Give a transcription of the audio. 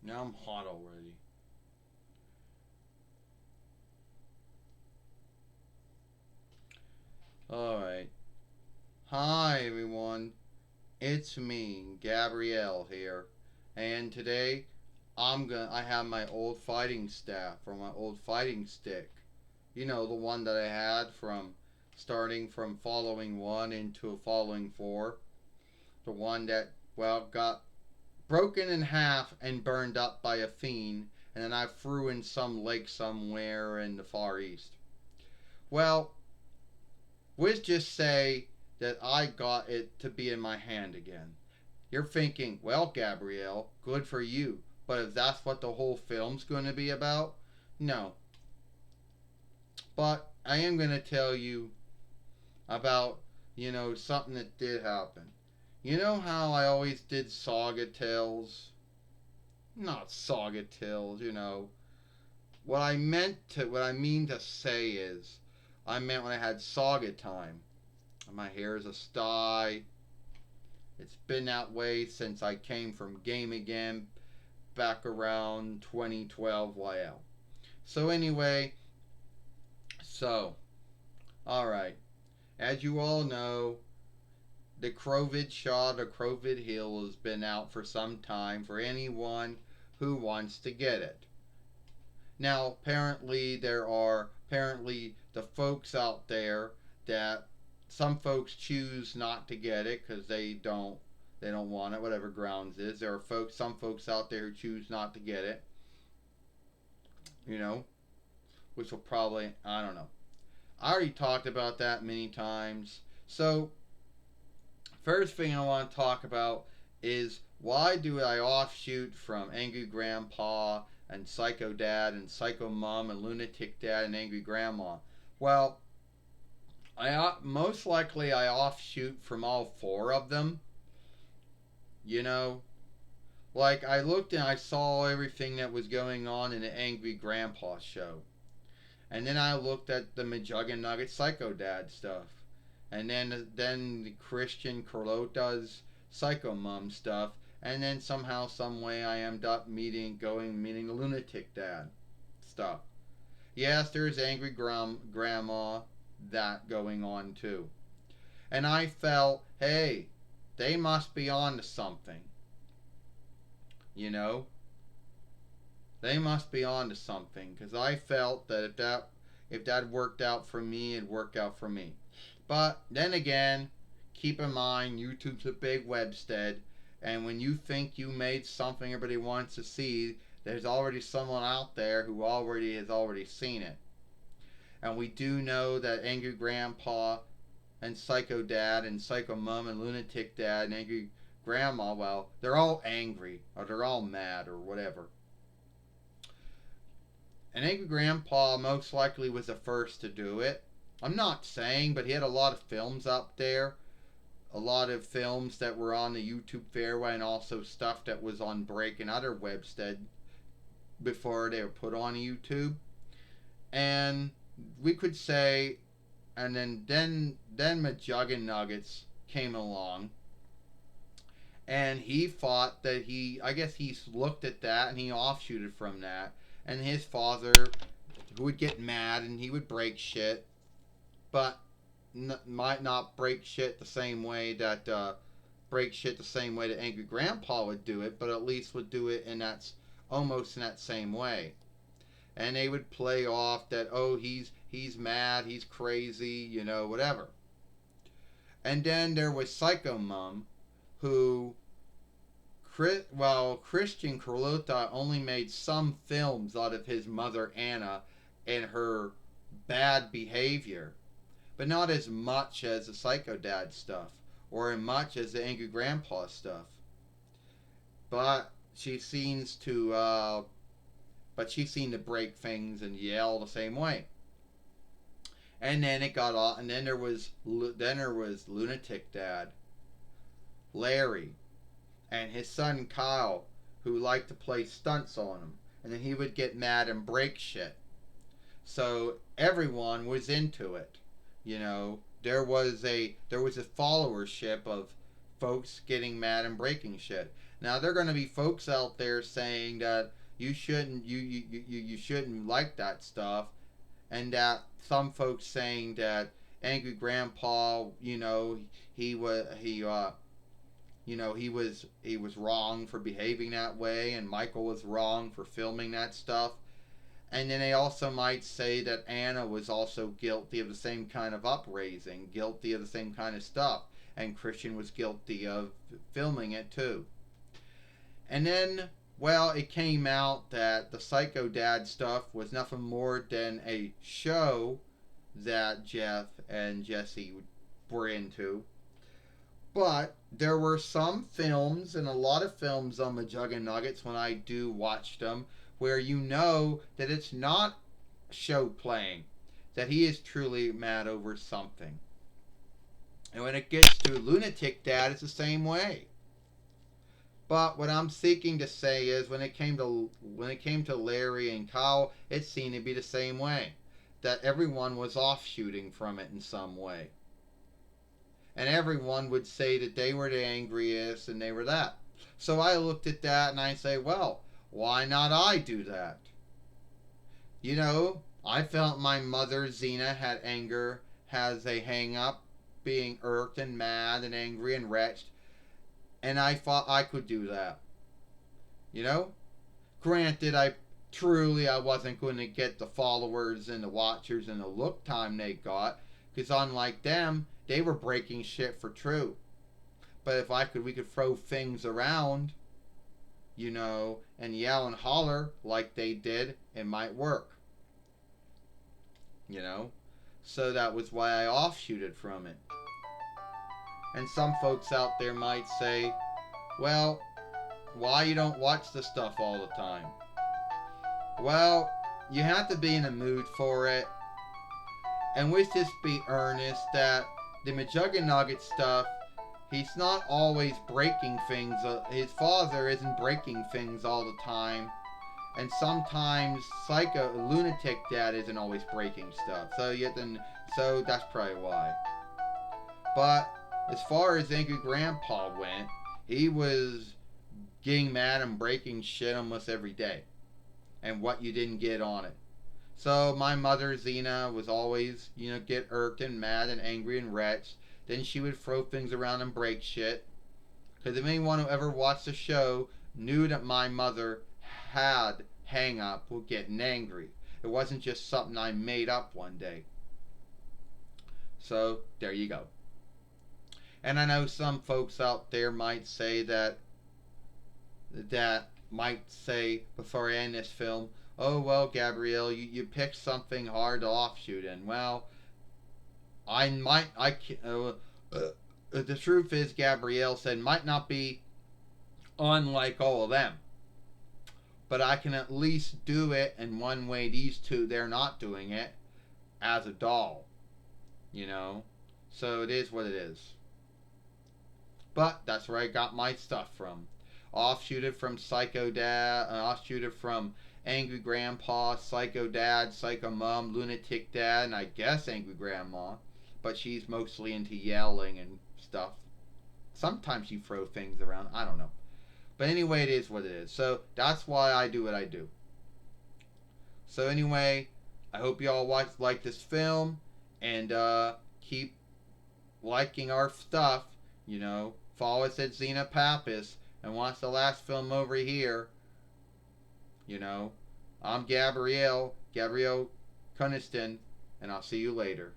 Now I'm hot already. Alright. Hi everyone. It's me, Gabrielle here. And today I have my old fighting staff or my old fighting stick. You know, the one that I had from starting from following 1 into following 4. The one that got broken in half and burned up by a fiend, and then I threw in some lake somewhere in the Far East. Well, let's just say that I got it to be in my hand again. You're thinking, well, Gabrielle, good for you. But if that's what the whole film's going to be about, no. But I am going to tell you about, something that did happen. You know how I always did saga tales? Not saga tales, What I mean to say is, I meant when I had saga time. My hair is a sty. It's been that way since I came from Game Again back around 2012 YL. So anyway, so alright. As you all know, the COVID shot or COVID heal has been out for some time for anyone who wants to get it. Now apparently the folks out there that some folks choose not to get it because they don't want it, whatever grounds is. There are some folks out there who choose not to get it, you know, which will probably, I don't know. I already talked about that many times. So, first thing I want to talk about is why do I offshoot from Angry Grandpa and Psycho Dad and Psycho Mom and Lunatic Dad and Angry Grandma? Well, I most likely I offshoot from all four of them. You know, like I looked and I saw everything that was going on in the Angry Grandpa show. And then I looked at the Majugga Nugget Psycho Dad stuff. And then the Christian Carlota's Psycho Mom stuff. And then somehow, some way, I ended up meeting the Lunatic Dad stuff. Yes, there's Angry Grandma, that going on too. And I felt, hey, they must be on to something. You know, they must be on to something because I felt that if that worked out for me, it worked out for me. But then again, keep in mind YouTube's a big webstead, and when you think you made something everybody wants to see, there's already someone out there who already has already seen it. And we do know that Angry Grandpa and Psycho Dad and Psycho Mom and Lunatic Dad and Angry Grandma, well, they're all angry or they're all mad or whatever. And Angry Grandpa most likely was the first to do it. I'm not saying, but he had a lot of films up there. A lot of films that were on the YouTube fairway and also stuff that was on Break and other webstead before they were put on YouTube. And we could say, and then Majugga Nuggets came along, and he thought that I guess he looked at that and he offshooted from that. And his father would get mad and he would break shit, but might not break shit the same way that Angry Grandpa would do it, but at least would do it in that almost in that same way. And they would play off that, oh, he's mad, he's crazy, whatever. And then there was Psycho Mom, who Christian Carlota only made some films out of his mother Anna and her bad behavior, but not as much as the Psycho Dad stuff or as much as the Angry Grandpa stuff. But she seems to, she seemed to break things and yell the same way. And then it got off, and then there was Lunatic Dad, Larry, and his son Kyle, who liked to play stunts on him, and then he would get mad and break shit. So everyone was into it. There was a followership of folks getting mad and breaking shit. Now there are going to be folks out there saying that you shouldn't like that stuff, and that some folks saying that Angry Grandpa, he was wrong for behaving that way, and Michael was wrong for filming that stuff. And then they also might say that Anna was also guilty of the same kind of upraising, guilty of the same kind of stuff, and Christian was guilty of filming it too. And then, well, it came out that the Psycho Dad stuff was nothing more than a show that Jeff and Jesse were into. But there were some films, and a lot of films on McJuggernuggets when I do watch them, where you know that it's not show playing, that he is truly mad over something. And when it gets to Lunatic Dad, it's the same way. But what I'm seeking to say is when it came to Larry and Kyle, it seemed to be the same way. That everyone was offshooting from it in some way. And everyone would say that they were the angriest and they were that. So I looked at that and I say, well, why not I do that? I felt my mother, Zena, had anger, has a hang up, being irked and mad and angry and wretched. And I thought I could do that. Granted, I wasn't going to get the followers and the watchers and the look time they got. Because unlike them, they were breaking shit for true. But if we could throw things around, and yell and holler like they did, it might work. So that was why I offshooted from it. And some folks out there might say, well, why you don't watch the stuff all the time? Well, you have to be in a mood for it. And let's just be earnest that the McJuggernugget stuff, he's not always breaking things. His father isn't breaking things all the time. And sometimes Lunatic Dad isn't always breaking stuff. So that's probably why. But as far as Angry Grandpa went, he was getting mad and breaking shit almost every day. And what you didn't get on it. So my mother, Zena, was always, get irked and mad and angry and wretched. Then she would throw things around and break shit. Because if anyone who ever watched the show knew that my mother had hang up with getting angry. It wasn't just something I made up one day. So there you go. And I know some folks out there might say before I end this film, oh well, Gabrielle, you picked something hard to offshoot in. Well, the truth is, Gabrielle said, might not be unlike all of them, but I can at least do it in one way these two, they're not doing it, as a doll. So it is what it is. But that's where I got my stuff from. Offshooted from Psycho Dad, offshooted from Angry Grandpa, Psycho Dad, Psycho Mom, Lunatic Dad, and I guess Angry Grandma. But she's mostly into yelling and stuff. Sometimes she throws things around. I don't know. But anyway, it is what it is. So that's why I do what I do. So anyway, I hope you all like this film. And keep liking our stuff. Follow us at Xena Pappas. And watch the last film over here. I'm Gabrielle Kuniston, and I'll see you later.